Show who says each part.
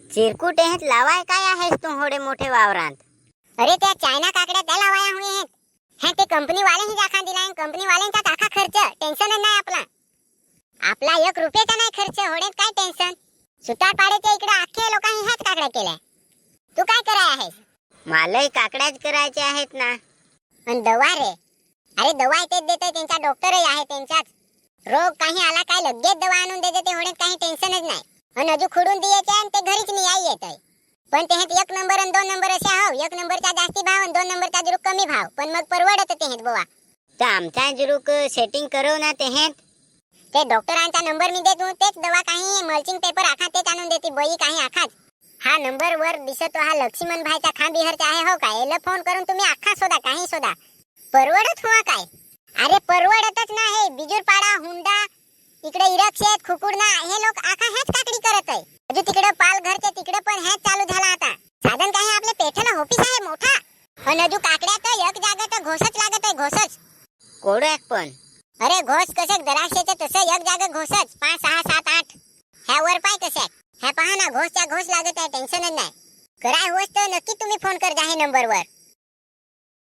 Speaker 1: चिरकुटे आहेत लावाय काय आहेस तू होडे मोठे वावरांत?
Speaker 2: अरे त्या चायना काकड्या त्या लावाया हुई आहेत. हे ते कंपनी वाले ही दाखा दिलाय. कंपनी वाल्यांचा दाखा खर्च टेन्शन नाही आपला. आपला 1 रुपयाचा नाही खर्च. होडेत काय टेन्शन. सुतार पाड्याच्या इकडे अख्खे लोकांनी ह्याच काकड्या केल्या. तू काय कराय आहेस?
Speaker 1: मलाही काकड्याच करायचे आहेत ना.
Speaker 2: आणि दवा रे, अरे दवा तेच देते. त्यांचा डॉक्टरही आहे. त्यांचाच रोग काही आला काय लगेच दवा आणून देते. ते होडेत काही टेन्शनच नाही. आणि अजून खुडून द्यायचे आणि ते घरीच नाही येत. पण ते 1 नंबर आणि 2 नंबर असे हाव. 1 नंबरचा जास्ती भाव आणि 2 नंबरचा जरूर कमी भाव. पण मग परवडत ते आहेत बुवा.
Speaker 1: तर आमचा जरूक सेटिंग करव ना ते आहेत.
Speaker 2: ते डॉक्टरांचा नंबर मी देतो. तेच दवा काही मल्चिंग पेपर आखा तेच आणून देते. बई काही आखाच. हा नंबर वर दिसतो हा लक्ष्मण भाईचा खांबिहरचा आहे हो काय. याला फोन करून तुम्ही आखा शोधा काही शोधा. परवडत हुआ काय? अरे परवडतच नाही. बिजूरपाडा हुंडा इकडे इरक्षेत खुकुडना हे लोक आखा हेच काकडी करत आहे. अजून तिकडे पालघरचे तिकडे पण हेच चालू झाला आता. साधन काही आपल्या पेठेला ऑफिस आहे मोठा. आणि अजून काकड्या तर एक जागा तर घोसच लागत आहे. घोसच
Speaker 1: कोड्याक पण.
Speaker 2: अरे घोस कसे दराक्षेचं तसं एक जागा घोसच 5 6 7 8 ह्या वर पाय कसे ह्या पहा ना. घोसच्या घोस लागत आहे. टेन्शनच नाही. कराय होस तर नक्की तुम्ही फोन कर जा हे नंबरवर.